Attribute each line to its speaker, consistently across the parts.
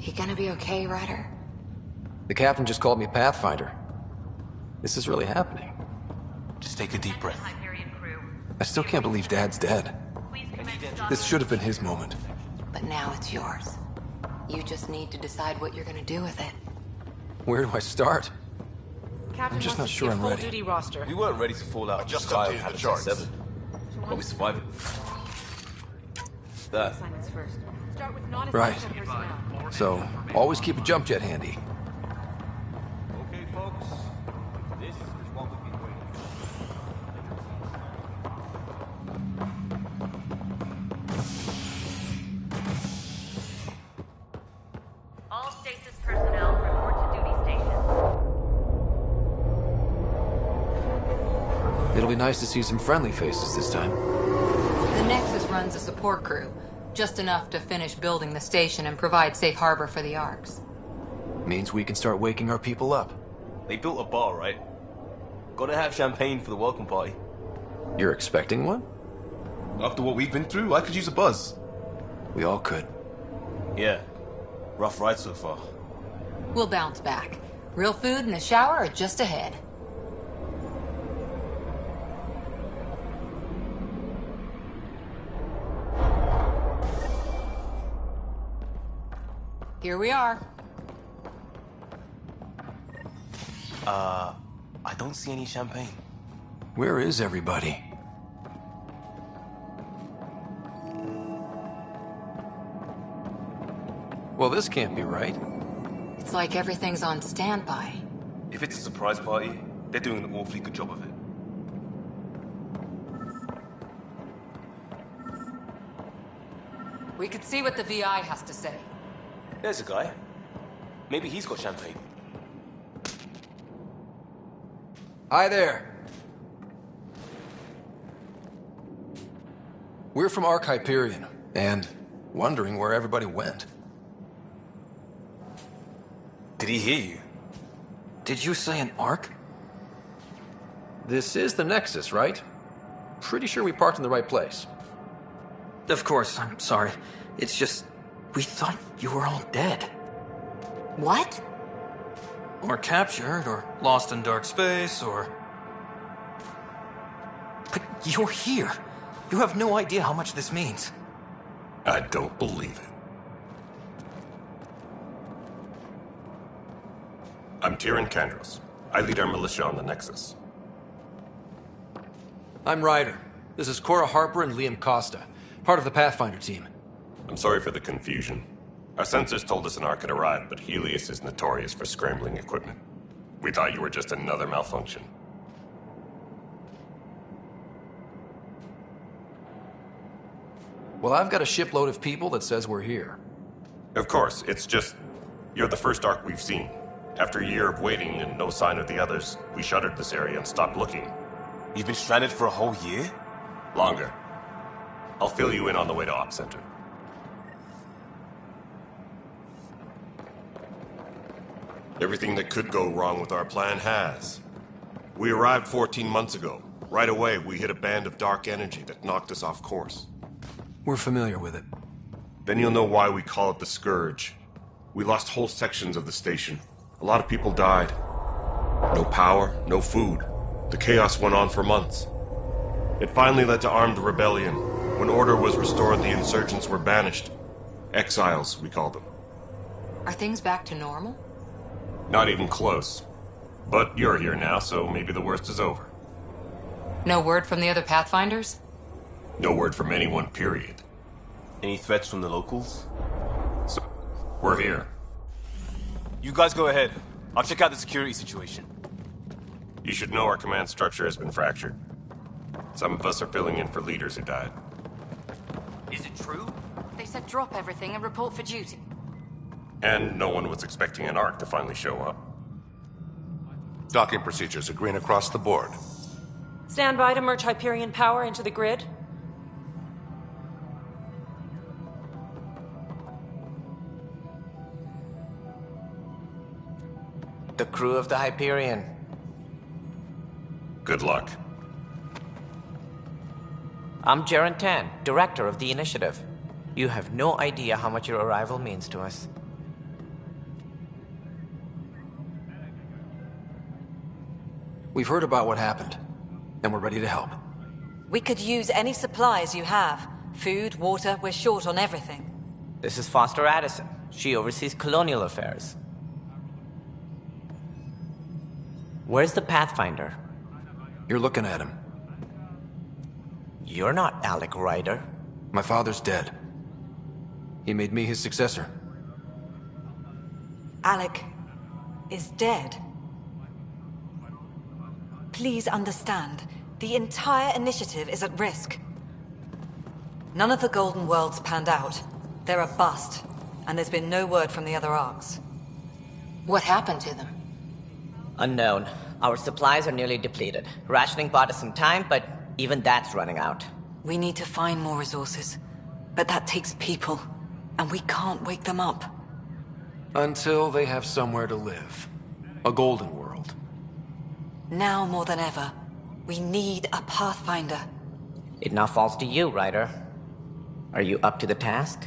Speaker 1: You gonna be okay, Ryder?
Speaker 2: The captain just called me Pathfinder. This is really happening.
Speaker 3: Just take a deep breath.
Speaker 2: I still can't believe Dad's dead. This should have been his moment.
Speaker 1: But now it's yours. You just need to decide what you're gonna do with it.
Speaker 2: Where do I start?
Speaker 4: Captain
Speaker 2: I'm just
Speaker 4: wants
Speaker 2: not
Speaker 4: to
Speaker 2: sure
Speaker 4: see a
Speaker 2: I'm
Speaker 4: full
Speaker 2: ready.
Speaker 4: duty roster.
Speaker 3: We weren't ready to fall out.
Speaker 5: Just
Speaker 3: Sky
Speaker 5: updated
Speaker 3: had
Speaker 5: the
Speaker 3: us
Speaker 5: charts.
Speaker 3: at 7. But we survived it. That.
Speaker 4: Assignments first. Start with
Speaker 2: Right.
Speaker 4: non-essential personnel.
Speaker 2: So, always keep a jump jet handy.
Speaker 3: Okay, folks. This is what we've been waiting for.
Speaker 6: All stasis personnel report to duty stations.
Speaker 2: It'll be nice to see some friendly faces this time.
Speaker 1: The Nexus runs a support crew. Just enough to finish building the station and provide safe harbor for the Arks.
Speaker 2: Means we can start waking our people up.
Speaker 3: They built a bar, right? Gotta have champagne for the welcome party.
Speaker 2: You're expecting one?
Speaker 3: After what we've been through, I could use a buzz.
Speaker 2: We all could.
Speaker 3: Yeah. Rough ride so far.
Speaker 1: We'll bounce back. Real food and a shower are just ahead. Here we are.
Speaker 3: I don't see any champagne.
Speaker 2: Where is everybody? Well, this can't be right.
Speaker 1: It's like everything's on standby.
Speaker 3: If it's a surprise party, they're doing an awfully good job of it.
Speaker 1: We could see what the VI has to say.
Speaker 3: There's a guy. Maybe he's got champagne.
Speaker 2: Hi there. We're from Ark Hyperion, and wondering where everybody went.
Speaker 3: Did he hear you?
Speaker 2: Did you say an Ark? This is the Nexus, right? Pretty sure we parked in the right place.
Speaker 7: Of course, I'm sorry. It's just, we thought you were all dead.
Speaker 1: What?
Speaker 7: Or captured, or lost in dark space, or... But you're here. You have no idea how much this means.
Speaker 5: I don't believe it. I'm Tyrion Kandros. I lead our militia on the Nexus.
Speaker 2: I'm Ryder. This is Cora Harper and Liam Costa, part of the Pathfinder team.
Speaker 5: I'm sorry for the confusion. Our sensors told us an Ark had arrived, but Helios is notorious for scrambling equipment. We thought you were just another malfunction.
Speaker 2: Well, I've got a shipload of people that says we're here.
Speaker 5: Of course, it's just... You're the first Ark we've seen. After a year of waiting and no sign of the others, we shuttered this area and stopped looking.
Speaker 3: You've been stranded for a whole year?
Speaker 5: Longer. I'll fill you in on the way to Op Center. Everything that could go wrong with our plan has. We arrived 14 months ago. Right away, we hit a band of dark energy that knocked us off course.
Speaker 2: We're familiar with it.
Speaker 5: Then you'll know why we call it the Scourge. We lost whole sections of the station. A lot of people died. No power, no food. The chaos went on for months. It finally led to armed rebellion. When order was restored, the insurgents were banished. Exiles, we call them.
Speaker 1: Are things back to normal?
Speaker 5: Not even close. But you're here now, so maybe the worst is over.
Speaker 1: No word from the other Pathfinders?
Speaker 5: No word from anyone, period.
Speaker 3: Any threats from the locals?
Speaker 5: So, we're here.
Speaker 3: You guys go ahead. I'll check out the security situation.
Speaker 5: You should know our command structure has been fractured. Some of us are filling in for leaders who died.
Speaker 6: Is it true?
Speaker 1: They said drop everything and report for duty.
Speaker 5: And no one was expecting an Ark to finally show up.
Speaker 8: Docking procedures are green across the board.
Speaker 4: Stand by to merge Hyperion power into the grid.
Speaker 9: The crew of the Hyperion.
Speaker 5: Good luck.
Speaker 9: I'm Jaren Tan, director of the initiative. You have no idea how much your arrival means to us.
Speaker 2: We've heard about what happened, and we're ready to help.
Speaker 10: We could use any supplies you have. Food, water, we're short on everything.
Speaker 9: This is Foster Addison. She oversees colonial affairs. Where's the Pathfinder?
Speaker 2: You're looking at him.
Speaker 9: You're not Alec Ryder.
Speaker 2: My father's dead. He made me his successor.
Speaker 10: Alec is dead. Please understand, the entire initiative is at risk. None of the Golden Worlds panned out. They're a bust, and there's been no word from the other arcs.
Speaker 1: What happened to them?
Speaker 9: Unknown. Our supplies are nearly depleted. Rationing bought us some time, but even that's running out.
Speaker 10: We need to find more resources, but that takes people, and we can't wake them up.
Speaker 2: Until they have somewhere to live. A golden world.
Speaker 10: Now more than ever, we need a Pathfinder.
Speaker 9: It now falls to you, Ryder. Are you up to the task?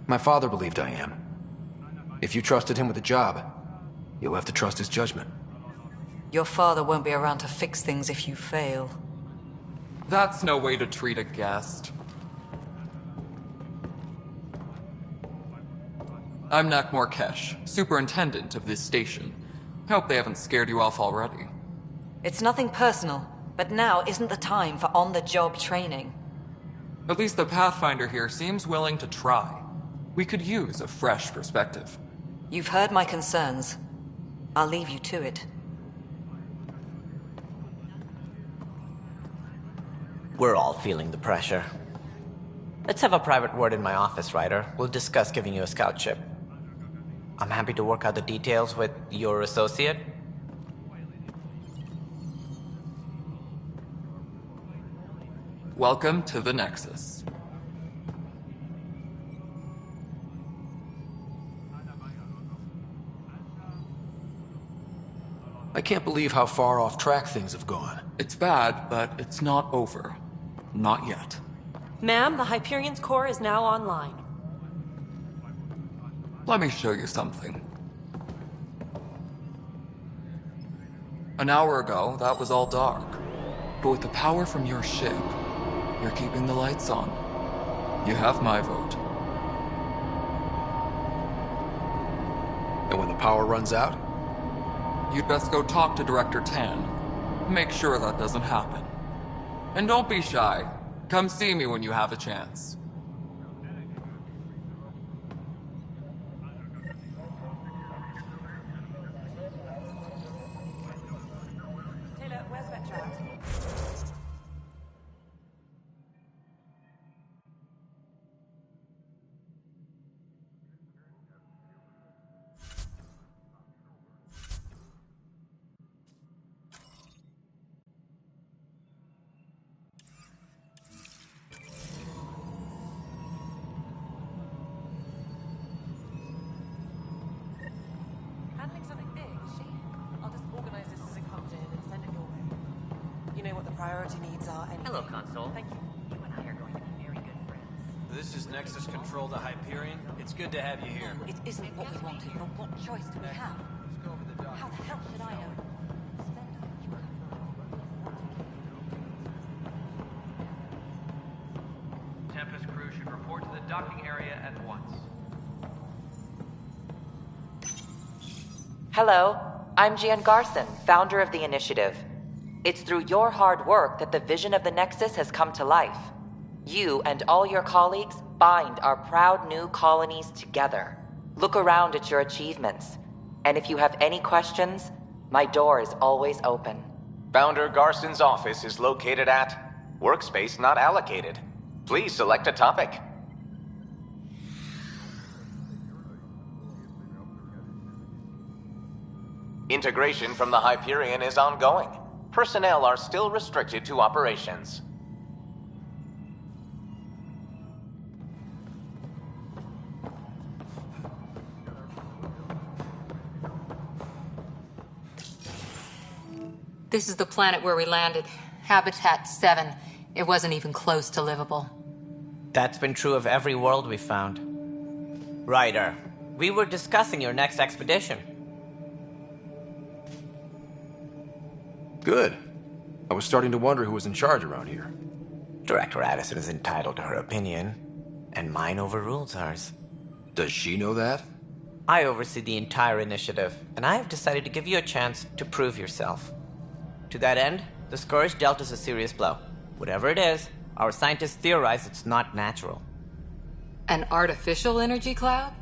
Speaker 2: My father believed I am. If you trusted him with a job, you'll have to trust his judgment.
Speaker 10: Your father won't be around to fix things if you fail.
Speaker 11: That's no way to treat a guest. I'm Nakmor Kesh, superintendent of this station. Hope they haven't scared you off already.
Speaker 10: It's nothing personal, but now isn't the time for on-the-job training.
Speaker 11: At least the Pathfinder here seems willing to try. We could use a fresh perspective.
Speaker 10: You've heard my concerns. I'll leave you to it.
Speaker 9: We're all feeling the pressure. Let's have a private word in my office, Ryder. We'll discuss giving you a scout ship. I'm happy to work out the details with your associate.
Speaker 11: Welcome to the Nexus.
Speaker 2: I can't believe how far off track things have gone.
Speaker 11: It's bad, but it's not over. Not yet.
Speaker 4: Ma'am, the Hyperion's core is now online.
Speaker 11: Let me show you something. An hour ago, that was all dark. But with the power from your ship, you're keeping the lights on. You have my vote.
Speaker 2: And when the power runs out?
Speaker 11: You'd best go talk to Director Tan. Make sure that doesn't happen. And don't be shy. Come see me when you have a chance.
Speaker 4: Taylor, where's Vetra? Handling something big, is she? I'll just organize this as it comes in and send it your way. You know what the priority needs are anyway.
Speaker 6: Hello, Console.
Speaker 4: Thank you.
Speaker 6: You and I are going to be very good friends.
Speaker 12: This is Nexus Control to Hyperion. It's good to have you here.
Speaker 10: It isn't what we wanted, but what choice do we have? How the hell should I know?
Speaker 13: Tempest crew should report to the docking area at once.
Speaker 14: Hello, I'm Gian Garson, founder of the initiative. It's through your hard work that the vision of the Nexus has come to life. You and all your colleagues bind our proud new colonies together. Look around at your achievements. And if you have any questions, my door is always open.
Speaker 15: Founder Garson's office is located at Workspace Not Allocated. Please select a topic. Integration from the Hyperion is ongoing. Personnel are still restricted to operations.
Speaker 1: This is the planet where we landed. Habitat 7. It wasn't even close to livable.
Speaker 9: That's been true of every world we've found. Ryder, We were discussing your next expedition.
Speaker 2: Good. I was starting to wonder who was in charge around here.
Speaker 9: Director Addison is entitled to her opinion, and mine overrules hers.
Speaker 2: Does she know that?
Speaker 9: I oversee the entire initiative, and I have decided to give you a chance to prove yourself. To that end, the Scourge dealt us a serious blow. Whatever it is, our scientists theorize it's not natural.
Speaker 1: An artificial energy cloud?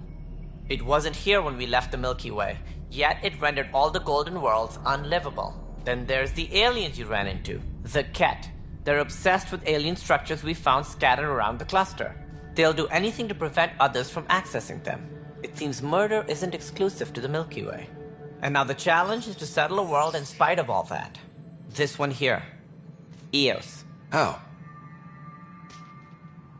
Speaker 9: It wasn't here when we left the Milky Way, yet it rendered all the golden worlds unlivable. Then there's the aliens you ran into, the Ket. They're obsessed with alien structures we found scattered around the cluster. They'll do anything to prevent others from accessing them. It seems murder isn't exclusive to the Milky Way. And now the challenge is to settle a world in spite of all that. This one here. Eos.
Speaker 2: How?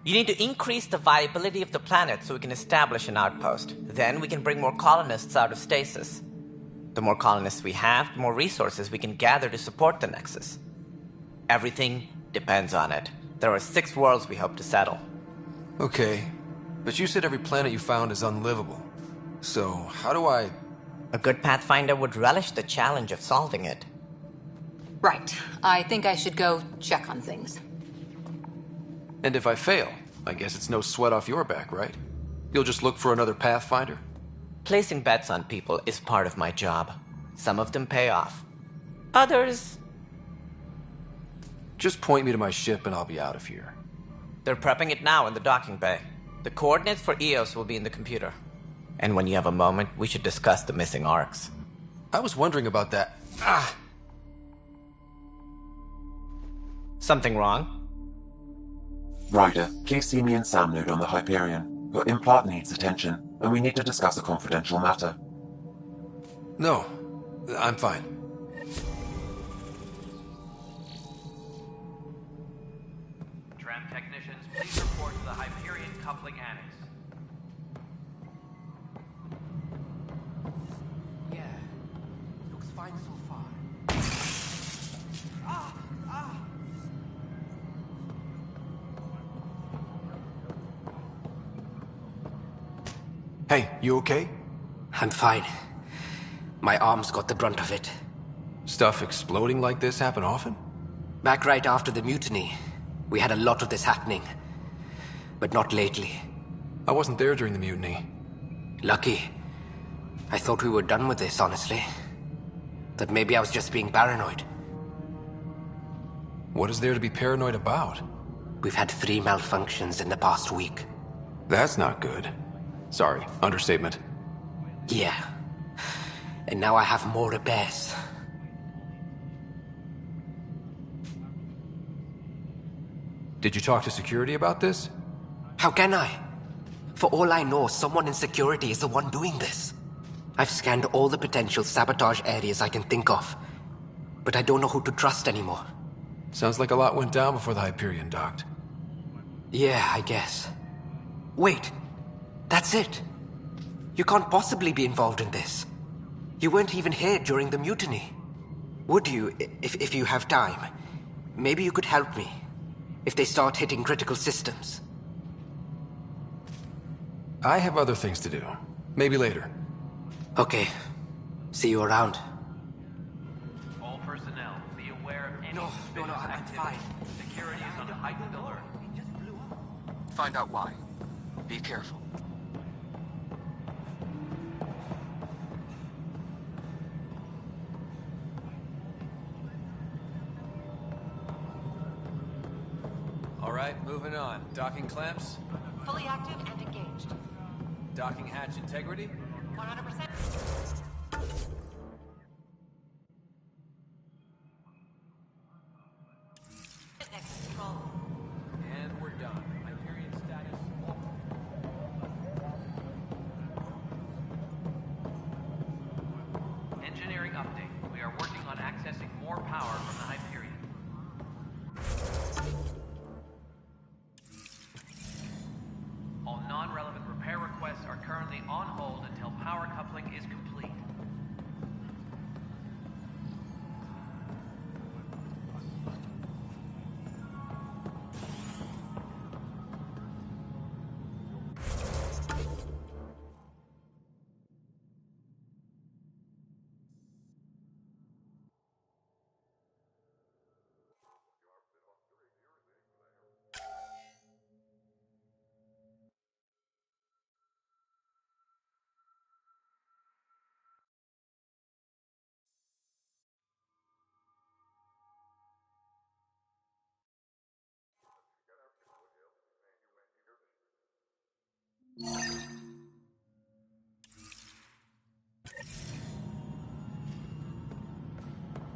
Speaker 9: You need to increase the viability of the planet so we can establish an outpost. Then we can bring more colonists out of stasis. The more colonists we have, the more resources we can gather to support the Nexus. Everything depends on it. There are 6 worlds we hope to settle.
Speaker 2: Okay, but you said every planet you found is unlivable. So, how do I...
Speaker 9: A good Pathfinder would relish the challenge of solving it.
Speaker 1: Right. I think I should go check on things.
Speaker 2: And if I fail, I guess it's no sweat off your back, right? You'll just look for another Pathfinder?
Speaker 9: Placing bets on people is part of my job. Some of them pay off. Others...
Speaker 2: Just point me to my ship and I'll be out of here.
Speaker 9: They're prepping it now in the docking bay. The coordinates for Eos will be in the computer. And when you have a moment, we should discuss the missing arcs.
Speaker 2: I was wondering about that. Ah!
Speaker 9: Something wrong?
Speaker 16: Ryder, please see me and Sam Node on the Hyperion. Your implant needs attention, and we need to discuss a confidential matter.
Speaker 2: No, I'm fine.
Speaker 13: Tram technicians, please report to the Hyperion coupling annex.
Speaker 12: Yeah, looks fine so far.
Speaker 2: Hey, you okay?
Speaker 12: I'm fine. My arms got the brunt of it.
Speaker 2: Stuff exploding like this happen often?
Speaker 12: Back right after the mutiny, we had a lot of this happening. But not lately.
Speaker 2: I wasn't there during the mutiny.
Speaker 12: Lucky. I thought we were done with this, honestly. That maybe I was just being paranoid.
Speaker 2: What is there to be paranoid about?
Speaker 12: We've had 3 malfunctions in the past week.
Speaker 2: That's not good. Sorry, understatement.
Speaker 12: Yeah. And now I have more repairs.
Speaker 2: Did you talk to security about this?
Speaker 12: How can I? For all I know, someone in security is the one doing this. I've scanned all the potential sabotage areas I can think of. But I don't know who to trust anymore.
Speaker 2: Sounds like a lot went down before the Hyperion docked.
Speaker 12: Yeah, I guess. Wait. That's it. You can't possibly be involved in this. You weren't even here during the mutiny. Would you, if you have time? Maybe you could help me. If they start hitting critical systems.
Speaker 2: I have other things to do. Maybe later.
Speaker 12: Okay. See you around.
Speaker 13: All personnel, be aware of any
Speaker 12: No, I'm fine.
Speaker 13: Security is on heightened alert.
Speaker 7: Find out why. Be careful.
Speaker 3: All right, moving on. Docking clamps,
Speaker 4: Fully active and engaged.
Speaker 3: docking hatch integrity.
Speaker 4: 100%. Exit control.
Speaker 3: And we're done. Hyperion status.
Speaker 13: Engineering update. We are working on accessing more power from the Hyperion. All non-relevant repair requests are currently on hold until power coupling is complete.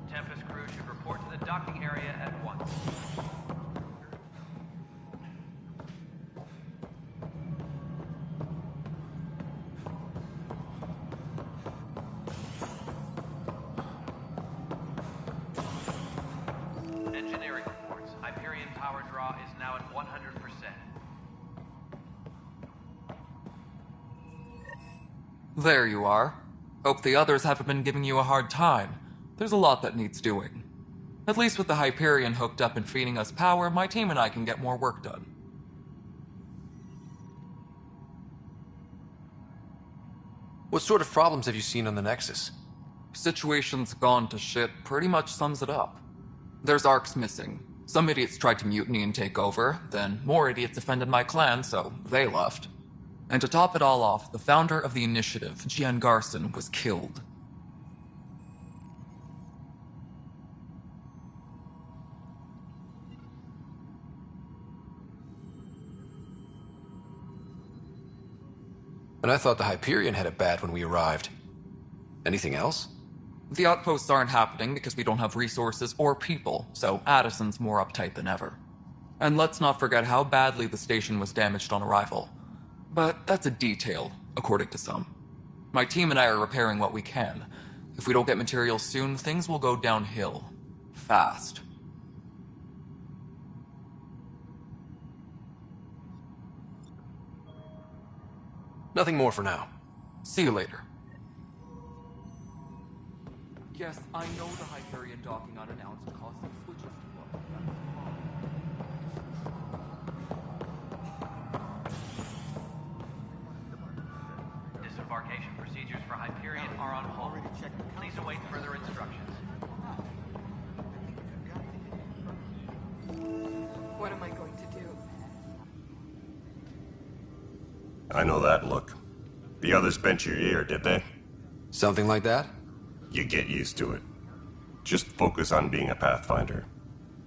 Speaker 13: Tempest crew should report to the docking area at once. Engineering reports. Hyperion power draw is now at 100%.
Speaker 11: There you are. Hope the others haven't been giving you a hard time. There's a lot that needs doing. At least with the Hyperion hooked up and feeding us power, my team and I can get more work done.
Speaker 2: What sort of problems have you seen on the Nexus?
Speaker 11: Situation's gone to shit pretty much sums it up. There's arcs missing. Some idiots tried to mutiny and take over, then more idiots offended my clan, so they left. And to top it all off, the founder of the initiative, Gian Garson, was killed.
Speaker 2: And I thought the Hyperion had it bad when we arrived. Anything else?
Speaker 11: The outposts aren't happening because we don't have resources or people, so Addison's more uptight than ever. And let's not forget how badly the station was damaged on arrival. But that's a detail, according to some. My team and I are repairing what we can. If we don't get materials soon, things will go downhill. Fast.
Speaker 2: Nothing more for now.
Speaker 11: See you later. Yes, I know the Hyperion docking unannounced caused some switches to blow.
Speaker 13: Disembarkation procedures for Hyperion are on hold. Please await further instructions.
Speaker 4: What am I going to do?
Speaker 5: I know that look. The others bent your ear, did they?
Speaker 2: Something like that?
Speaker 5: You get used to it. Just focus on being a Pathfinder.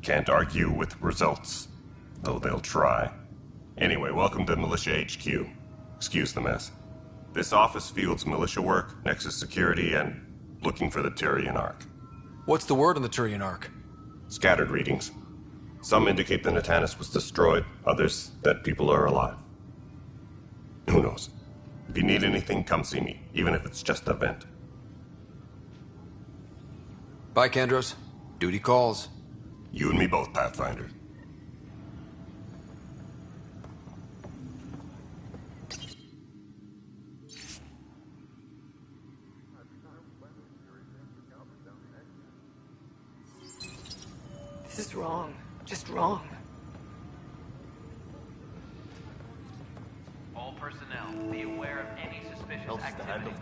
Speaker 5: Can't argue with results, though they'll try. Anyway, welcome to Militia HQ. Excuse the mess. This office fields militia work, Nexus security, and looking for the Tyrian Ark.
Speaker 2: What's the word on the Tyrian Ark?
Speaker 5: Scattered readings. Some indicate the Natanus was destroyed, others that people are alive. Who knows? If you need anything, come see me, even if it's just a vent.
Speaker 2: Bye, Kendros. Duty calls.
Speaker 5: You and me both, Pathfinder.
Speaker 4: This is wrong. Just wrong.
Speaker 13: All personnel, be aware of any suspicious activity.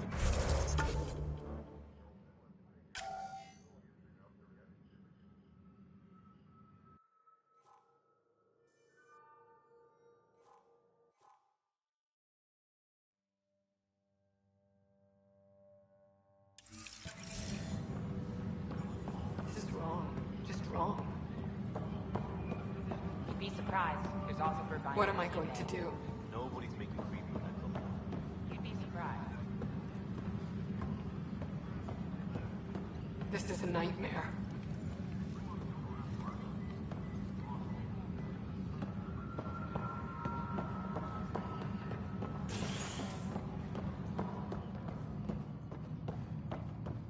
Speaker 4: This is wrong. Just wrong.
Speaker 6: You'd be surprised. There's also provided.
Speaker 4: What am I going to do?
Speaker 3: Nobody's making creepy.
Speaker 6: You'd be surprised.
Speaker 4: This is a nightmare.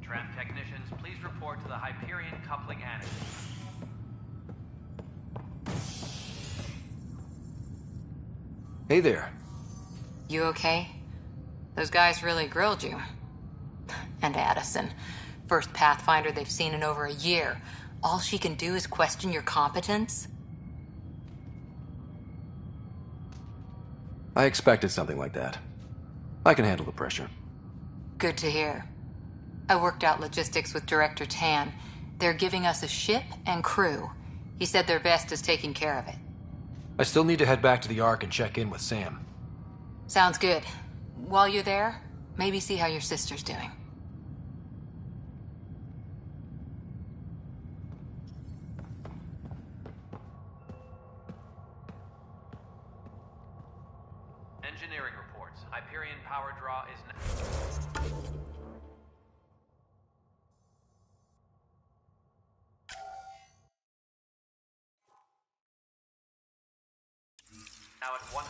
Speaker 13: Tram technicians, please report to the Hyperion coupling annex.
Speaker 2: Hey there.
Speaker 1: You okay? Those guys really grilled you. And Addison. First Pathfinder they've seen in over a year. All she can do is question your competence?
Speaker 2: I expected something like that. I can handle the pressure.
Speaker 1: Good to hear. I worked out logistics with Director Tan. They're giving us a ship and crew. He said their best is taking care of it.
Speaker 2: I still need to head back to the Ark and check in with Sam.
Speaker 1: Sounds good. While you're there, maybe see how your sister's doing.
Speaker 13: Engineering report. reports. Hyperion power draw is now at 100%.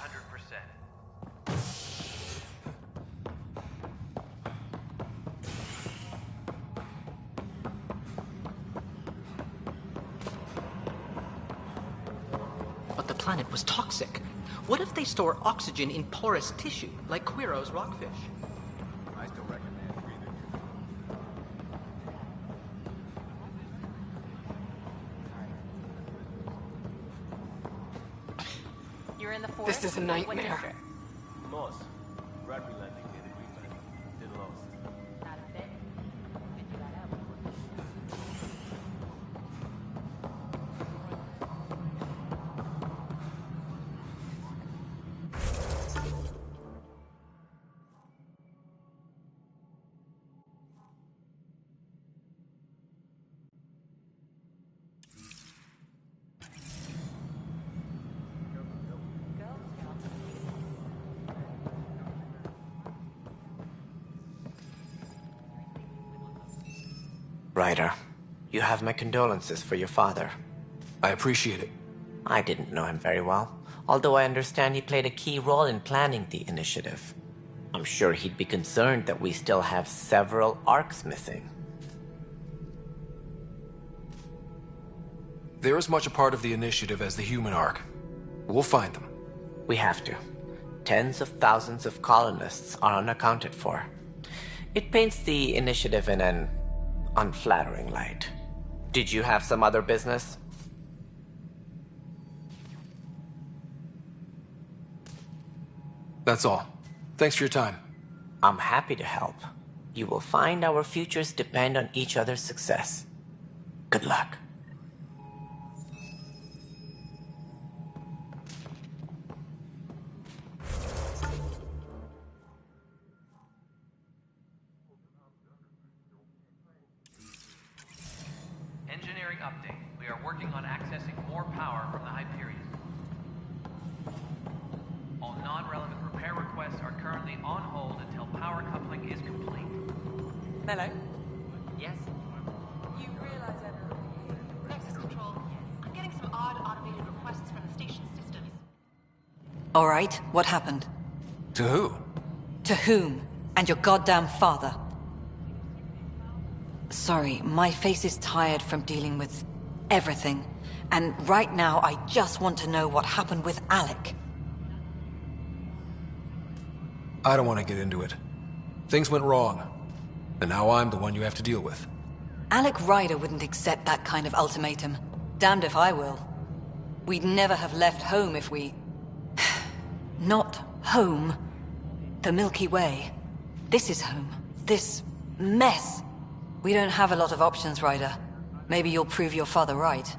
Speaker 17: But the planet was toxic. What if they store oxygen in porous tissue, like Quiro's rockfish?
Speaker 3: I still recommend breathing.
Speaker 6: You're in the forest?
Speaker 18: This is a nightmare.
Speaker 3: Lost. Right relenting, did it, did lost.
Speaker 6: Not a fit. Figure that out.
Speaker 9: Ryder, you have my condolences for your father.
Speaker 7: I appreciate it.
Speaker 9: I didn't know him very well, although I understand he played a key role in planning the initiative. I'm sure he'd be concerned that we still have several arcs missing.
Speaker 7: They're as much a part of the initiative as the human arc. We'll find them.
Speaker 9: We have to. Tens of thousands of colonists are unaccounted for. It paints the initiative in an unflattering light. Did you have some other business?
Speaker 7: That's all. Thanks for your time.
Speaker 9: I'm happy to help. You will find our futures depend on each other's success. Good luck.
Speaker 13: Engineering update. We are working on accessing more power from the Hyperion. All non-relevant repair requests are currently on hold until power coupling is complete.
Speaker 4: Mello?
Speaker 6: Yes?
Speaker 4: You realize everyone...
Speaker 19: Nexus Control. I'm getting some odd automated requests from the station systems.
Speaker 10: All right, what happened?
Speaker 7: To who?
Speaker 10: To whom? And your goddamn father. Sorry, my face is tired from dealing with everything. And right now, I just want to know what happened with Alec.
Speaker 7: I don't want to get into it. Things went wrong. And now I'm the one you have to deal with.
Speaker 10: Alec Ryder wouldn't accept that kind of ultimatum. Damned if I will. We'd never have left home if we... Not home. The Milky Way. This is home. This mess. We don't have a lot of options, Ryder. Maybe you'll prove your father right.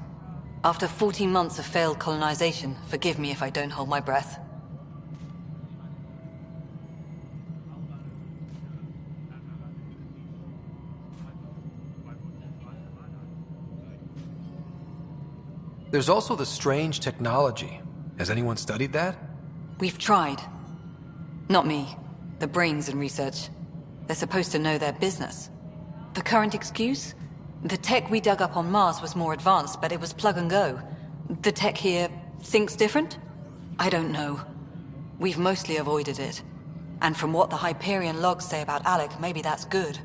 Speaker 10: After 14 months of failed colonization, forgive me if I don't hold my breath.
Speaker 7: There's also the strange technology. Has anyone studied that?
Speaker 10: We've tried. Not me. The brains in research. They're supposed to know their business. The current excuse? The tech we dug up on Mars was more advanced, but it was plug and go. The tech here thinks different? I don't know. We've mostly avoided it. And from what the Hyperion logs say about Alec, maybe that's good.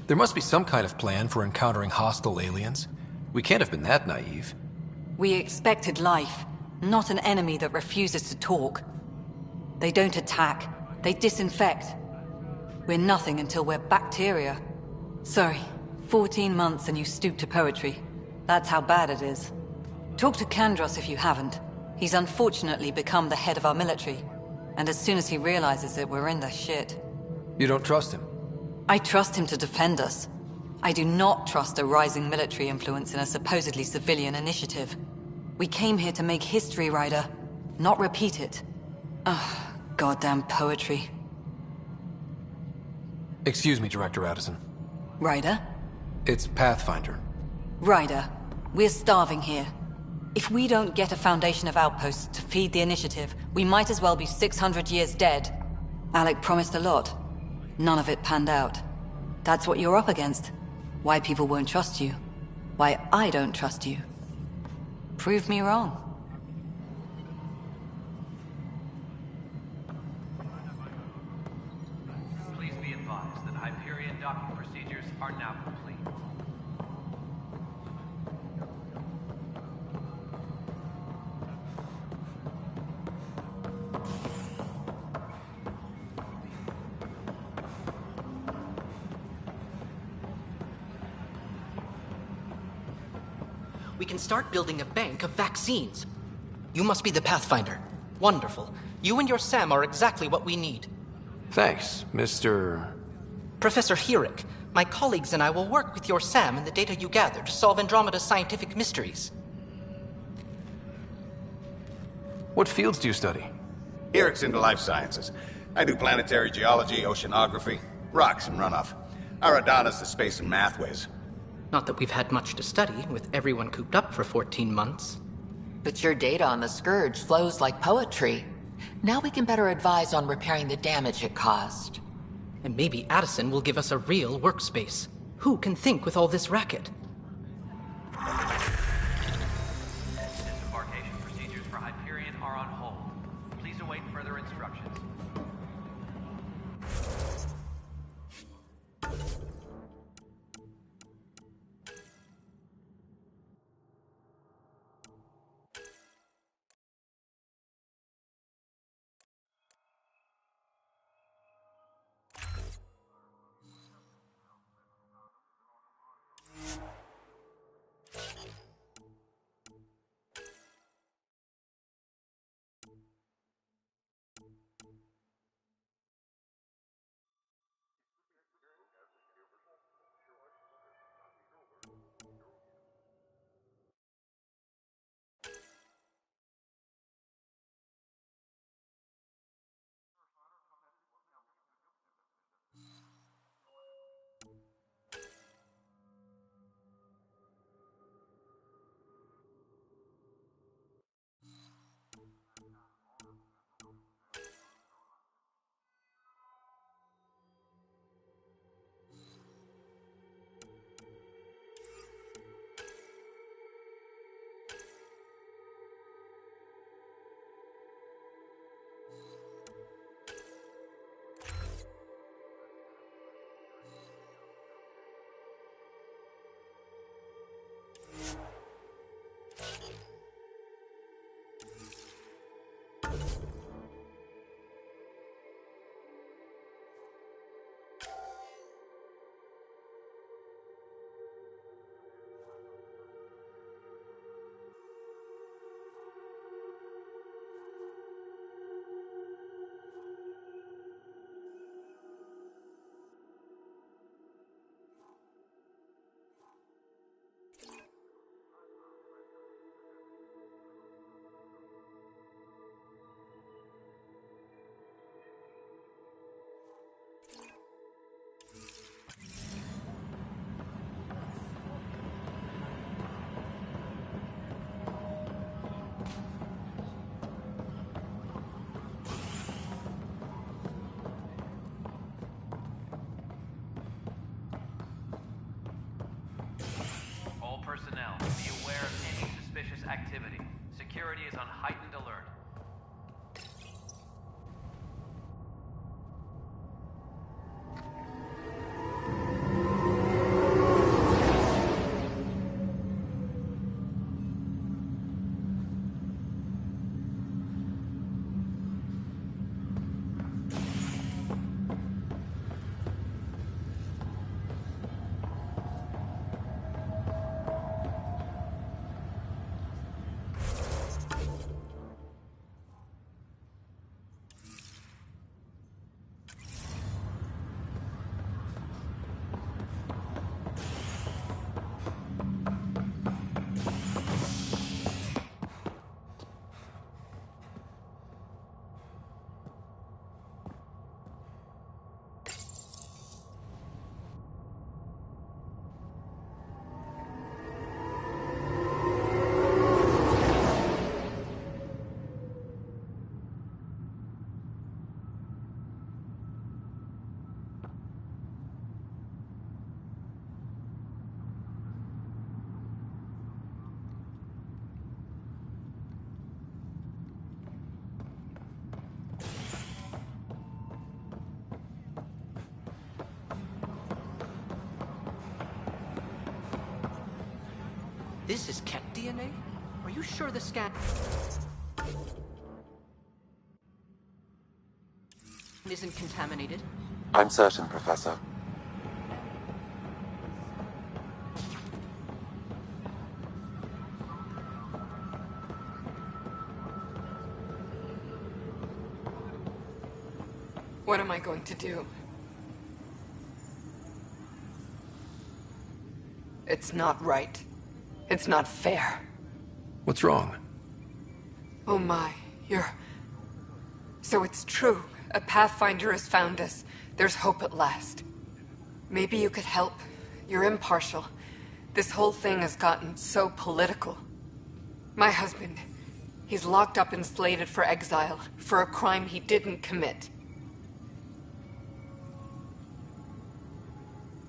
Speaker 7: There must be some kind of plan for encountering hostile aliens. We can't have been that naive.
Speaker 10: We expected life, not an enemy that refuses to talk. They don't attack, they disinfect. We're nothing until we're bacteria. Sorry, 14 months and you stoop to poetry. That's how bad it is. Talk to Kandros if you haven't. He's unfortunately become the head of our military. And as soon as he realizes it, we're in the shit.
Speaker 7: You don't trust him?
Speaker 10: I trust him to defend us. I do not trust a rising military influence in a supposedly civilian initiative. We came here to make history, Ryder, not repeat it. Ugh, goddamn poetry.
Speaker 7: Excuse me, Director Addison.
Speaker 10: Ryder?
Speaker 7: It's Pathfinder.
Speaker 10: Ryder, We're starving here. If we don't get a foundation of outposts to feed the initiative, we might as well be 600 years dead. Alec promised a lot. None of it panned out. That's what you're up against. Why people won't trust you. Why I don't trust you. Prove me wrong.
Speaker 13: Please be advised that Hyperion docking procedures are now complete.
Speaker 17: We can start building a bank of vaccines. You must be the Pathfinder. Wonderful. You and your Sam are exactly what we need.
Speaker 7: Thanks, Mr.
Speaker 17: Professor Herrick, my colleagues and I will work with your Sam and the data you gather to solve Andromeda's scientific mysteries.
Speaker 7: What fields do you study?
Speaker 18: Herrick's into life sciences. I do planetary geology, oceanography, rocks and runoff. Aradana's the space and math whiz.
Speaker 17: Not that we've had much to study, with everyone cooped up for 14 months.
Speaker 1: But your data on the Scourge flows like poetry. Now we can better advise on repairing the damage it caused.
Speaker 17: And maybe Addison will give us a real workspace. Who can think with all this racket?
Speaker 13: Disembarkation procedures for Hyperion are on hold. Please await further instructions.
Speaker 17: This is cat DNA? Are you sure the scan isn't contaminated?
Speaker 16: I'm certain, Professor.
Speaker 1: What am I going to do? It's not right. It's not fair.
Speaker 7: What's wrong?
Speaker 1: Oh my, So it's true. A Pathfinder has found us. There's hope at last. Maybe you could help. You're impartial. This whole thing has gotten so political. My husband, he's locked up and slated for exile for a crime he didn't commit.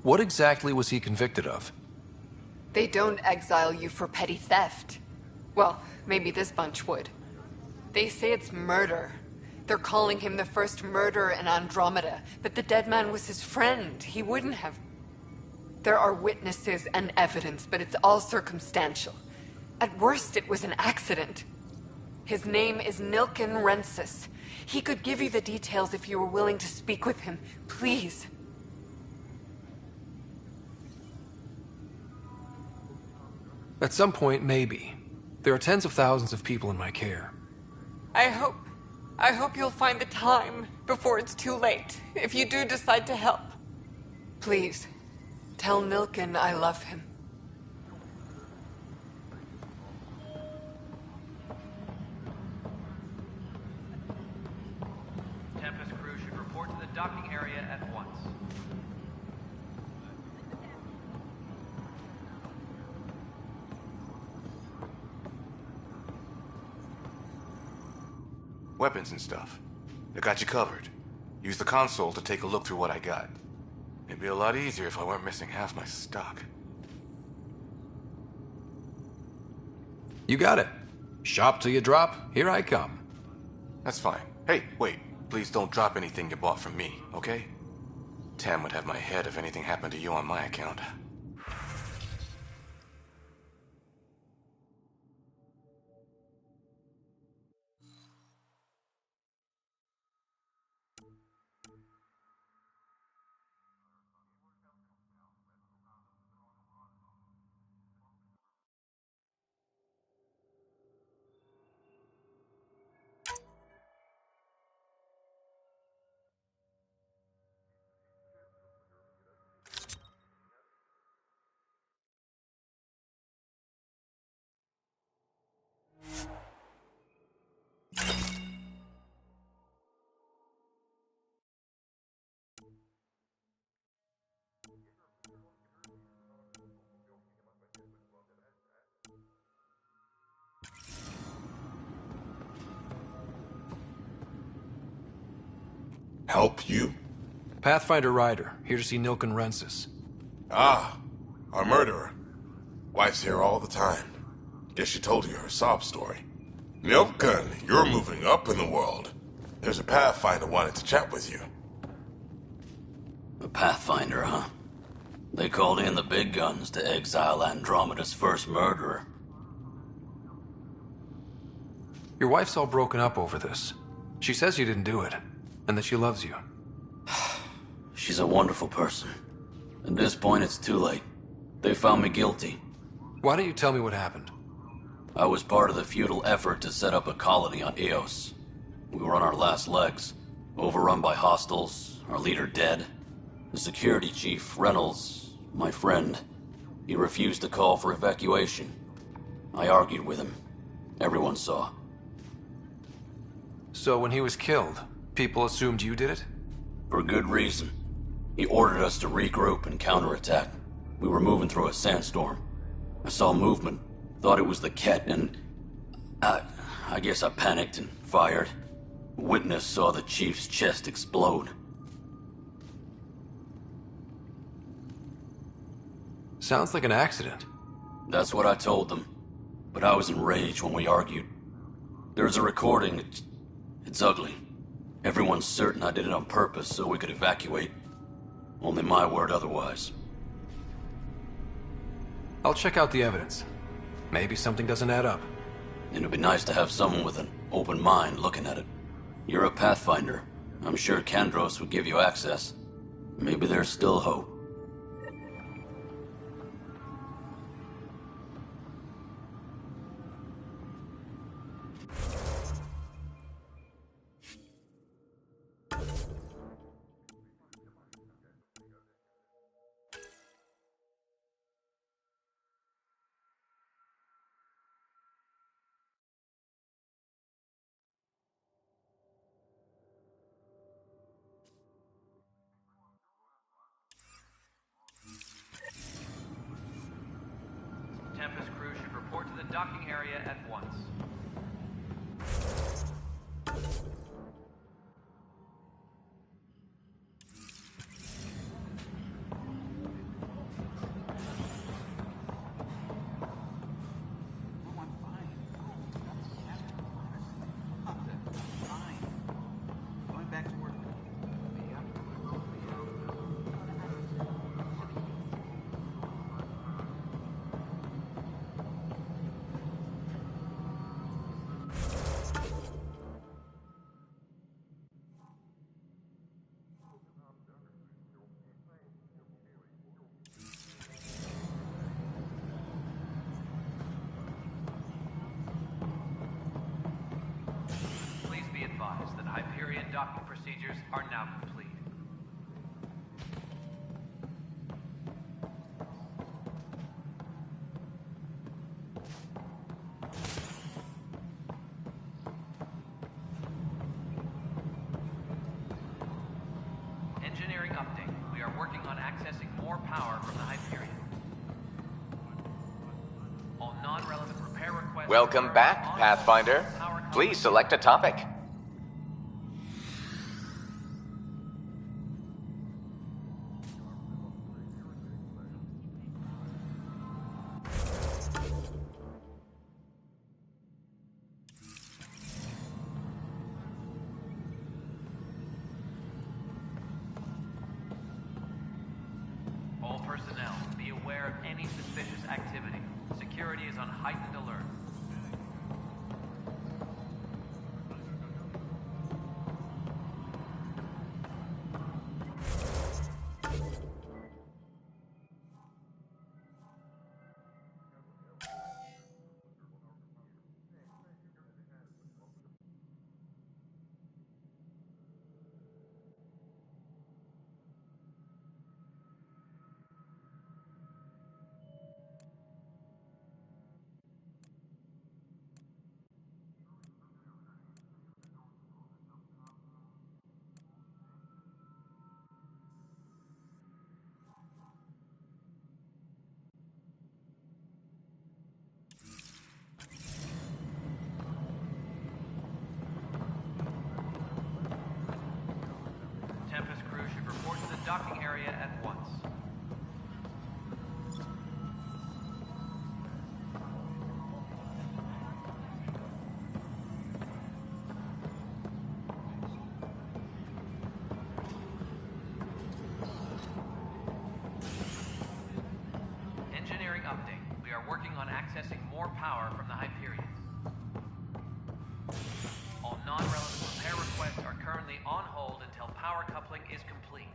Speaker 7: What exactly was he convicted of?
Speaker 1: They don't exile you for petty theft. Well, maybe this bunch would. They say it's murder. They're calling him the first murderer in Andromeda, but the dead man was his friend. He wouldn't have... There are witnesses and evidence, but it's all circumstantial. At worst, it was an accident. His name is Nilken Rensis. He could give you the details if you were willing to speak with him. Please.
Speaker 7: At some point, maybe. There are tens of thousands of people in my care.
Speaker 1: I hope you'll find the time before it's too late, if you do decide to help. Please, tell Nilken I love him.
Speaker 13: Tempest crew should report to the docking area at once.
Speaker 8: Weapons and stuff. I got you covered. Use the console to take a look through what I got. It'd be a lot easier if I weren't missing half my stock.
Speaker 7: You got it. Shop till you drop. Here I come.
Speaker 8: That's fine. Hey, wait. Please don't drop anything you bought from me, okay? Tam would have my head if anything happened to you on my account.
Speaker 5: Help you?
Speaker 7: Pathfinder Ryder, here to see Nilken Rensis.
Speaker 5: Ah, our murderer. Wife's here all the time. Guess she told you her sob story. Nilken, you're moving up in the world. There's a Pathfinder wanted to chat with you.
Speaker 20: A Pathfinder, huh? They called in the big guns to exile Andromeda's first murderer.
Speaker 7: Your wife's all broken up over this. She says you didn't do it, and that she loves you.
Speaker 20: She's a wonderful person. At this point, it's too late. They found me guilty.
Speaker 7: Why don't you tell me what happened?
Speaker 20: I was part of the futile effort to set up a colony on Eos. We were on our last legs, overrun by hostiles, our leader dead. The security chief, Reynolds, my friend, he refused to call for evacuation. I argued with him. Everyone saw.
Speaker 7: So when he was killed, people assumed you did it?
Speaker 20: For good reason. He ordered us to regroup and counterattack. We were moving through a sandstorm. I saw movement, thought it was the Ket, and I guess I panicked and fired. Witness saw the chief's chest explode.
Speaker 7: Sounds like an accident.
Speaker 20: That's what I told them. But I was enraged when we argued. There's a recording. It's ugly. Everyone's certain I did it on purpose so we could evacuate. Only my word otherwise.
Speaker 7: I'll check out the evidence. Maybe something doesn't add up.
Speaker 20: It'd be nice to have someone with an open mind looking at it. You're a Pathfinder. I'm sure Kandros would give you access. Maybe there's still hope.
Speaker 13: Tempest crew should report to the docking area at once. Please be advised that Hyperion docking procedures are now complete. Engineering update. We are working on accessing more power from the Hyperion. All non-relevant repair requests...
Speaker 15: Welcome back, Pathfinder. Please select a topic.
Speaker 13: All personnel, be aware of any suspicious activity. Security is on heightened alert. Tempest crew should report to the docking area at once. Engineering update. We are working on accessing more power from the Hyperion. All non-relevant repair requests are currently on hold until power coupling is complete.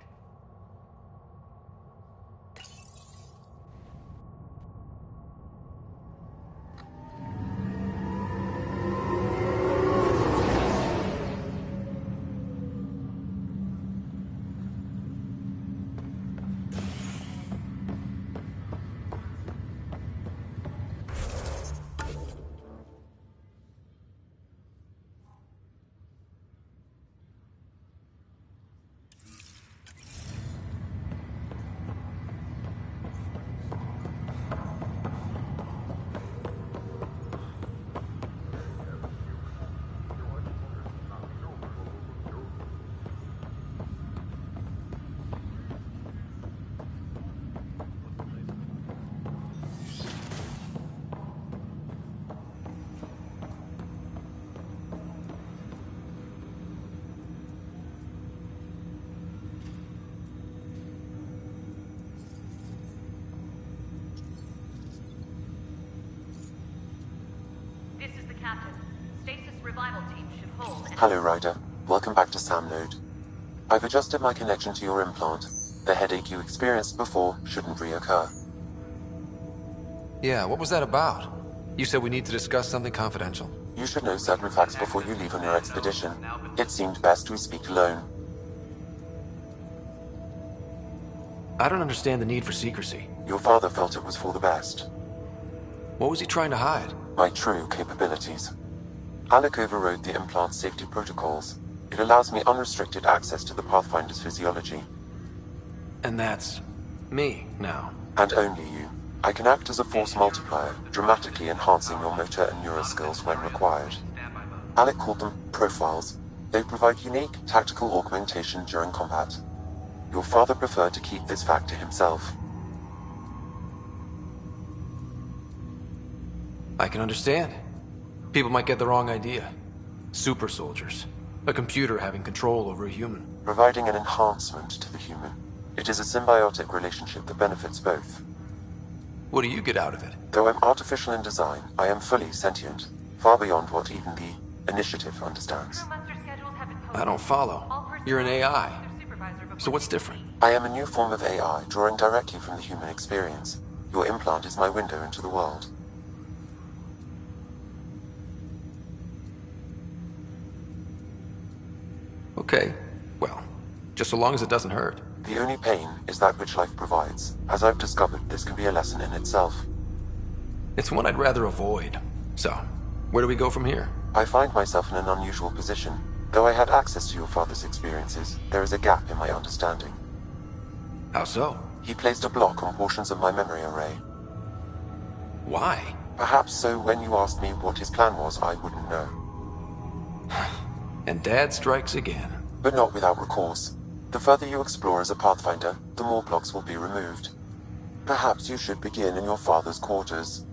Speaker 16: Hello, Ryder. Welcome back to Sam Node. I've adjusted my connection to your implant. The headache you experienced before shouldn't reoccur.
Speaker 7: Yeah, what was that about? You said we need to discuss something confidential.
Speaker 16: You should know certain facts before you leave on your expedition. It seemed best we speak alone.
Speaker 7: I don't understand the need for secrecy.
Speaker 16: Your father felt it was for the best.
Speaker 7: What was he trying to hide?
Speaker 16: My true capabilities. Alec overrode the implant safety protocols. It allows me unrestricted access to the Pathfinder's physiology.
Speaker 7: And that's me now.
Speaker 16: And only you. I can act as a force multiplier, dramatically enhancing your motor and neural skills when required. Alec called them profiles. They provide unique tactical augmentation during combat. Your father preferred to keep this fact to himself.
Speaker 7: I can understand. People might get the wrong idea. Super soldiers. A computer having control over a human.
Speaker 16: Providing an enhancement to the human. It is a symbiotic relationship that benefits both.
Speaker 7: What do you get out of it?
Speaker 16: Though I'm artificial in design, I am fully sentient, far beyond what even the Initiative understands.
Speaker 7: I don't follow. You're an AI. So what's different?
Speaker 16: I am a new form of AI, drawing directly from the human experience. Your implant is my window into the world.
Speaker 7: Okay. Well, just so long as it doesn't hurt.
Speaker 16: The only pain is that which life provides. As I've discovered, this can be a lesson in itself.
Speaker 7: It's one I'd rather avoid. So, where do we go from here?
Speaker 16: I find myself in an unusual position. Though I had access to your father's experiences, there is a gap in my understanding.
Speaker 7: How so?
Speaker 16: He placed a block on portions of my memory array.
Speaker 7: Why?
Speaker 16: Perhaps so when you asked me what his plan was, I wouldn't know.
Speaker 7: And Dad strikes again.
Speaker 16: But not without recourse. The further you explore as a Pathfinder, the more blocks will be removed. Perhaps you should begin in your father's quarters.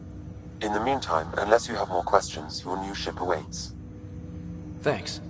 Speaker 16: In the meantime, unless you have more questions, your new ship awaits.
Speaker 7: Thanks.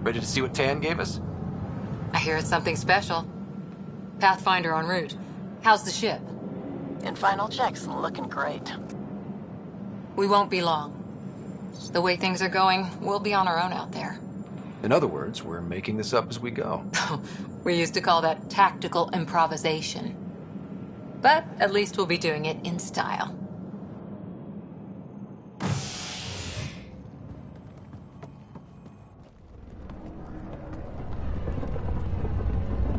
Speaker 7: Ready to see what Tan gave us?
Speaker 1: I hear it's something special. Pathfinder en route. How's the ship?
Speaker 21: In final checks, looking great.
Speaker 1: We won't be long. The way things are going, we'll be on our own out there.
Speaker 7: In other words, we're making this up as we go.
Speaker 1: We used to call that tactical improvisation. But at least we'll be doing it in style.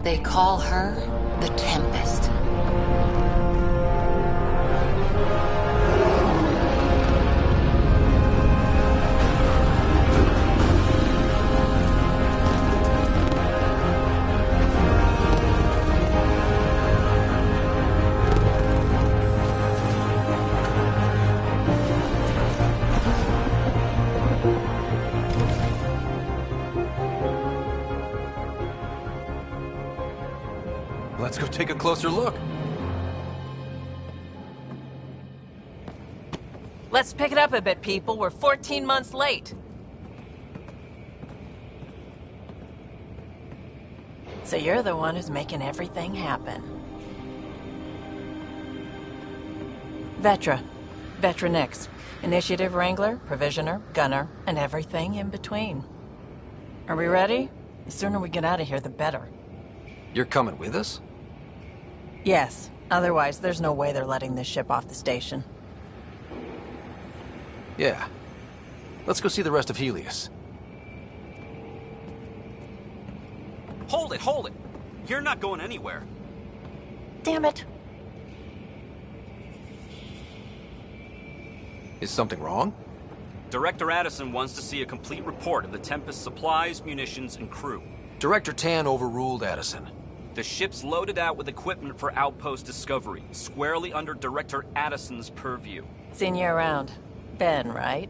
Speaker 1: They call her the Tempest.
Speaker 7: Let's go take a closer look.
Speaker 21: Let's pick it up a bit, people. We're 14 months late. So you're the one who's making everything happen. Vetra. Vetra Nix. Initiative Wrangler, Provisioner, Gunner, and everything in between. Are we ready? The sooner we get out of here, the better.
Speaker 7: You're coming with us?
Speaker 21: Yes. Otherwise, there's no way they're letting this ship off the station.
Speaker 7: Yeah. Let's go see the rest of Helios.
Speaker 22: Hold it, hold it! You're not going anywhere.
Speaker 21: Damn it.
Speaker 7: Is something wrong?
Speaker 22: Director Addison wants to see a complete report of the Tempest's supplies, munitions, and crew.
Speaker 7: Director Tan overruled Addison.
Speaker 22: The ship's loaded out with equipment for outpost discovery, squarely under Director Addison's purview.
Speaker 21: Seen you around. Ben, right?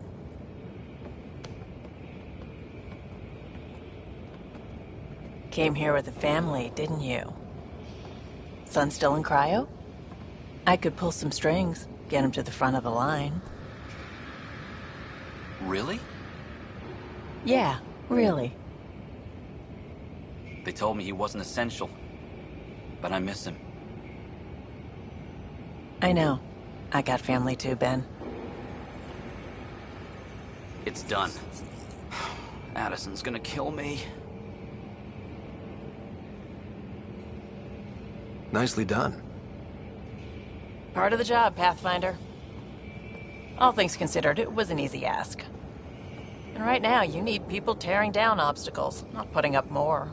Speaker 21: Came here with a family, didn't you? Son still in cryo? I could pull some strings, get him to the front of the line.
Speaker 20: Really?
Speaker 21: Yeah, really.
Speaker 20: They told me he wasn't essential, but I miss him.
Speaker 21: I know. I got family too, Ben.
Speaker 20: It's done. Addison's gonna kill me.
Speaker 7: Nicely done.
Speaker 21: Part of the job, Pathfinder. All things considered, it was an easy ask. And right now, you need people tearing down obstacles, not putting up more.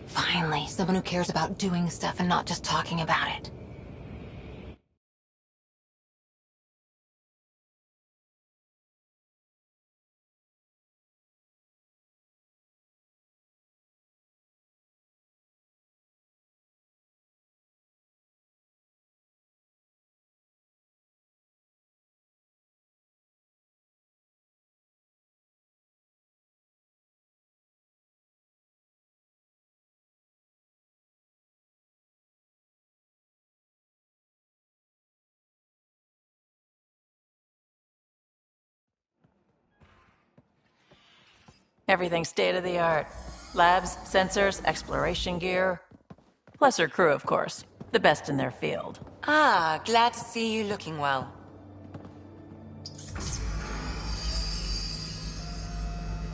Speaker 1: Finally, someone who cares about doing stuff and not just talking about it.
Speaker 21: Everything state-of-the-art. Labs, sensors, exploration gear. Plus her crew, of course. The best in their field.
Speaker 14: Ah, glad to see you looking well.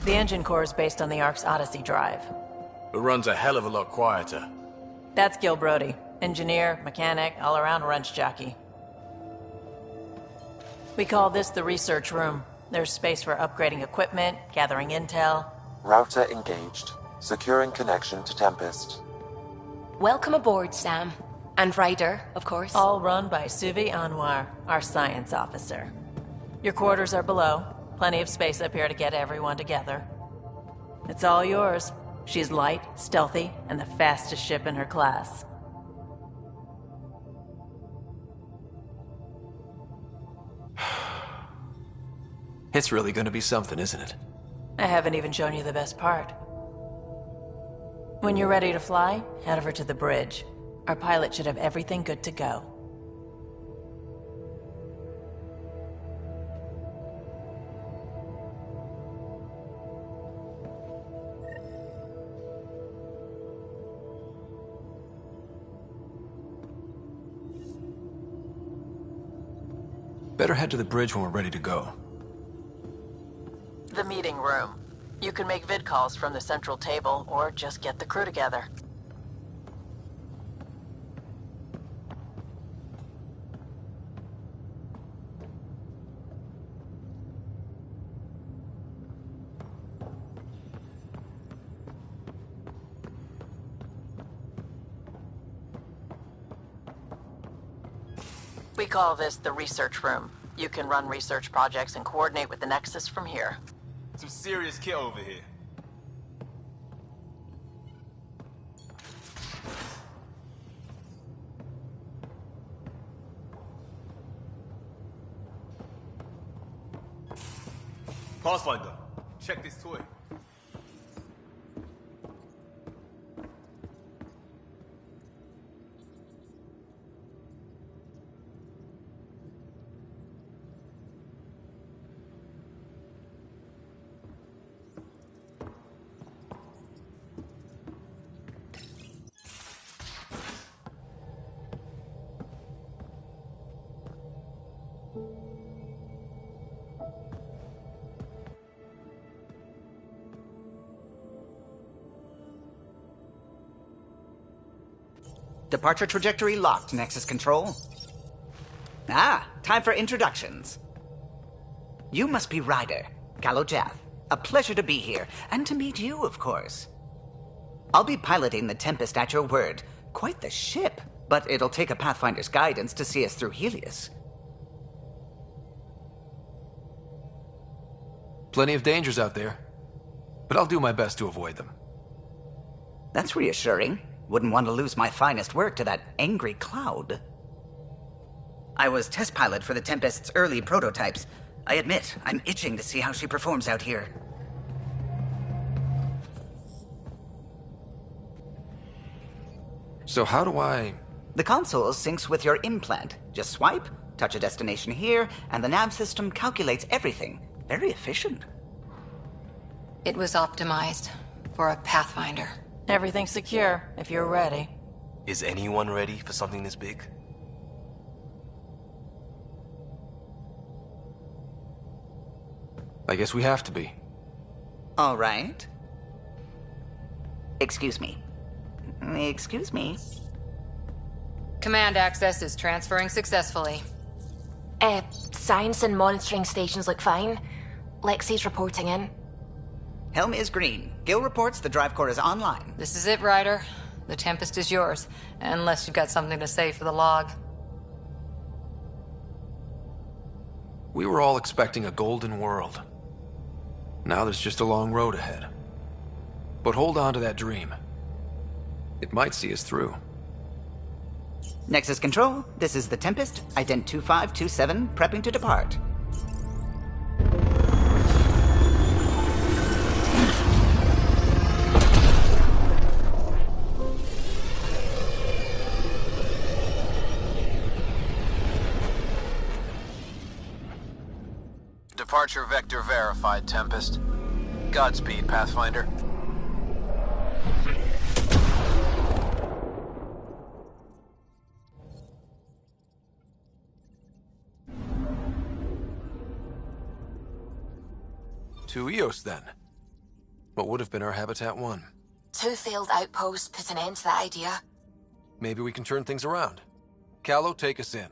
Speaker 21: The engine core is based on the Ark's Odyssey drive.
Speaker 8: It runs a hell of a lot quieter.
Speaker 21: That's Gil Brody. Engineer, mechanic, all-around wrench jockey. We call this the research room. There's space for upgrading equipment, gathering intel.
Speaker 16: Router engaged. Securing connection to Tempest.
Speaker 23: Welcome aboard, Sam. And Ryder, of course.
Speaker 21: All run by Suvi Anwar, our science officer. Your quarters are below. Plenty of space up here to get everyone together. It's all yours. She's light, stealthy, and the fastest ship in her class.
Speaker 7: It's really gonna be something, isn't it?
Speaker 21: I haven't even shown you the best part. When you're ready to fly, head over to the bridge. Our pilot should have everything good to go.
Speaker 7: Better head to the bridge when we're ready to go.
Speaker 21: The meeting room. You can make vid calls from the central table, or just get the crew together. We call this the research room. You can run research projects and coordinate with the Nexus from here.
Speaker 3: Some serious kit over here. Pathfinder, check this toy.
Speaker 2: Departure trajectory locked, Nexus Control. Ah, time for introductions. You must be Ryder, Callow Jath. A pleasure to be here, and to meet you, of course. I'll be piloting the Tempest at your word. Quite the ship, but it'll take a Pathfinder's guidance to see us through Helios.
Speaker 7: Plenty of dangers out there, but I'll do my best to avoid them.
Speaker 2: That's reassuring. Wouldn't want to lose my finest work to that angry cloud. I was test pilot for the Tempest's early prototypes. I admit, I'm itching to see how she performs out here.
Speaker 7: So how do I...
Speaker 2: The console syncs with your implant. Just swipe, touch a destination here, and the nav system calculates everything. Very efficient.
Speaker 1: It was optimized for a Pathfinder.
Speaker 21: Everything's secure, if you're ready.
Speaker 11: Is anyone ready for something this big?
Speaker 7: I guess we have to be.
Speaker 2: All right. Excuse me. Excuse me.
Speaker 1: Command access is transferring successfully.
Speaker 23: Science and monitoring stations look fine. Lexi's reporting in.
Speaker 2: Helm is green. Gil reports the drive core is online.
Speaker 1: This is it, Ryder. The Tempest is yours, unless you've got something to say for the log.
Speaker 7: We were all expecting a golden world. Now there's just a long road ahead. But hold on to that dream. It might see us through.
Speaker 2: Nexus Control, this is the Tempest, ident 2527, prepping to depart.
Speaker 12: Departure vector verified, Tempest. Godspeed, Pathfinder.
Speaker 7: To Eos, then. What would have been our Habitat 1?
Speaker 23: 2 failed outposts put an end to that idea.
Speaker 7: Maybe we can turn things around. Callow, take us in.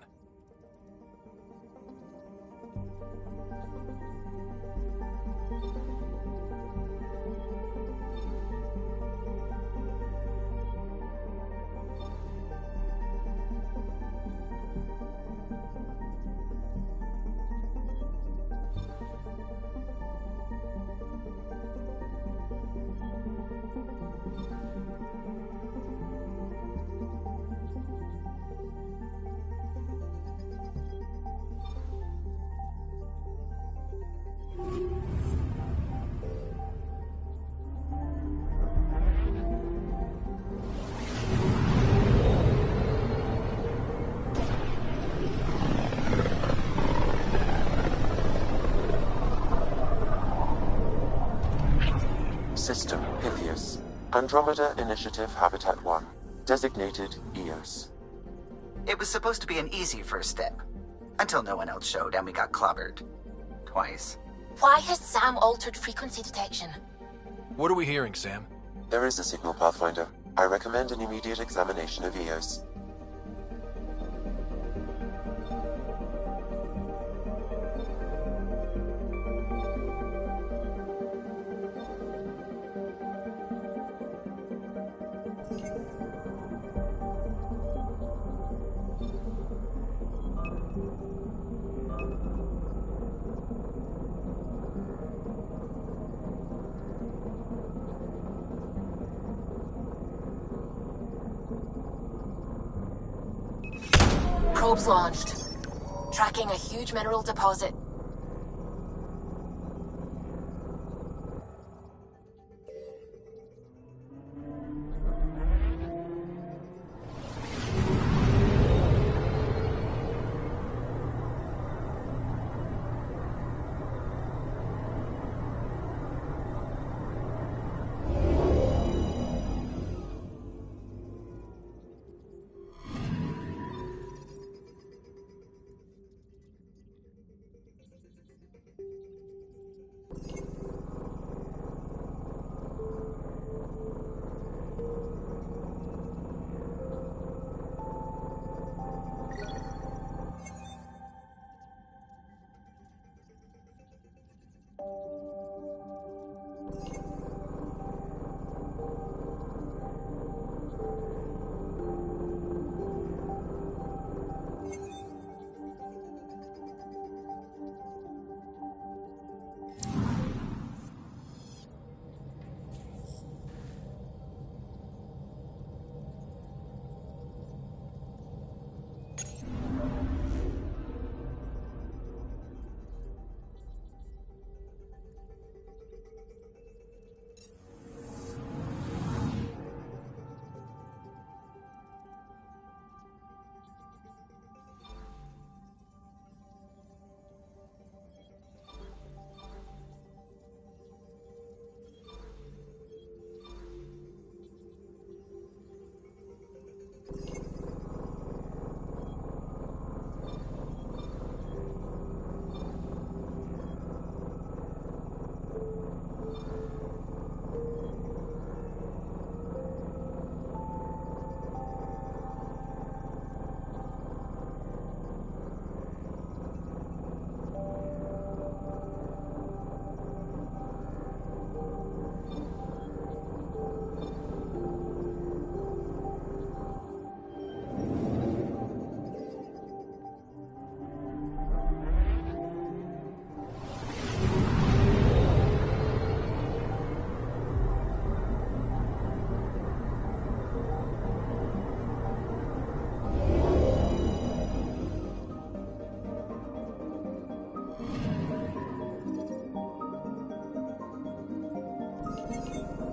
Speaker 16: System Pythias. Andromeda Initiative Habitat 1. Designated Eos.
Speaker 2: It was supposed to be an easy first step. Until no one else showed and we got clobbered. Twice.
Speaker 23: Why has Sam altered frequency detection?
Speaker 7: What are we hearing, Sam?
Speaker 16: There is a signal, Pathfinder. I recommend an immediate examination of EOS.
Speaker 23: Probes launched. Tracking a huge mineral deposit.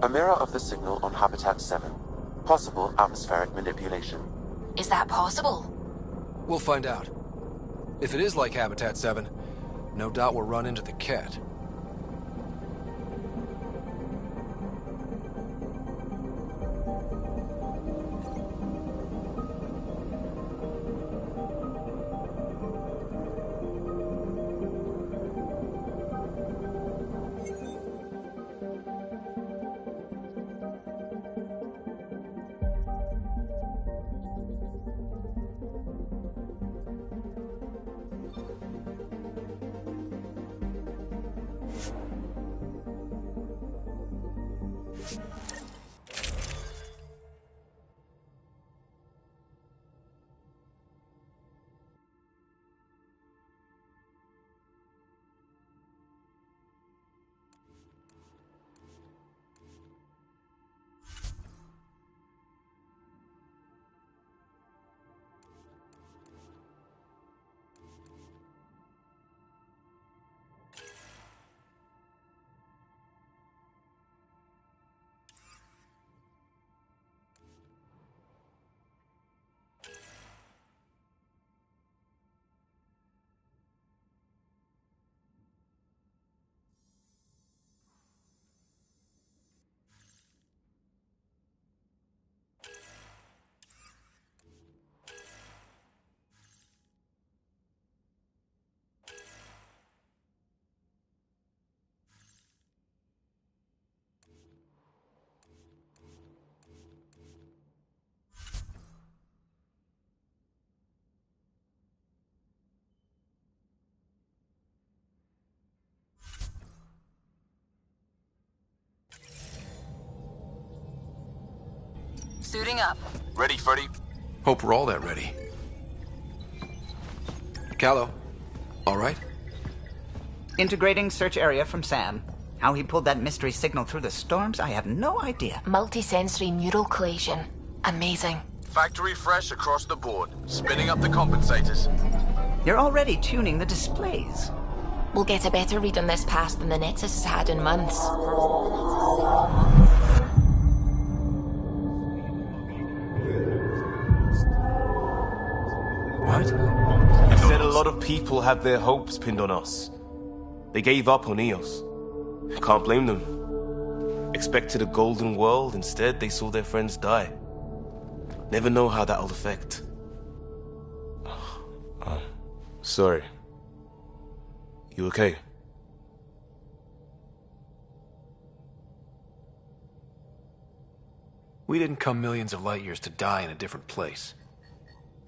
Speaker 16: A mirror of the signal on Habitat 7. Possible atmospheric manipulation.
Speaker 23: Is that possible?
Speaker 7: We'll find out. If it is like Habitat 7, no doubt we'll run into the cat.
Speaker 1: Suiting up.
Speaker 15: Ready, Freddy?
Speaker 7: Hope we're all that ready. Callow, all right?
Speaker 2: Integrating search area from Sam. How he pulled that mystery signal through the storms, I have no idea.
Speaker 23: Multisensory neural collation. Amazing.
Speaker 15: Factory fresh across the board. Spinning up the compensators.
Speaker 2: You're already tuning the displays.
Speaker 23: We'll get a better read on this pass than the Nexus has had in months.
Speaker 5: What?
Speaker 4: You said a lot of people had their hopes pinned on us. They gave up on EOS. Can't blame them. Expected a golden world, instead they saw their friends die. Never know how that'll affect. Sorry. You okay?
Speaker 7: We didn't come millions of light years to die in a different place.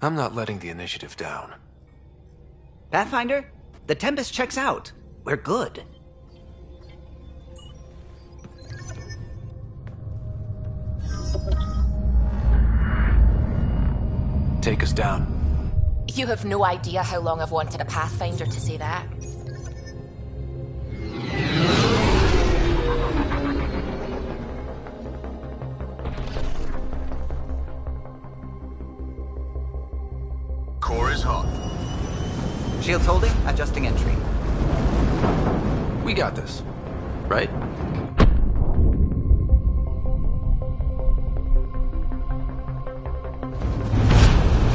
Speaker 7: I'm not letting the initiative down.
Speaker 2: Pathfinder, the Tempest checks out. We're good.
Speaker 7: Take us down.
Speaker 23: You have no idea how long I've wanted a Pathfinder to say that.
Speaker 15: Core is hot.
Speaker 2: Shields holding, adjusting entry.
Speaker 7: We got this, right?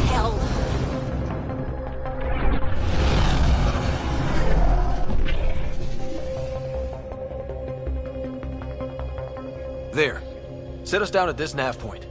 Speaker 23: Hell.
Speaker 7: There. Set us down at this nav point.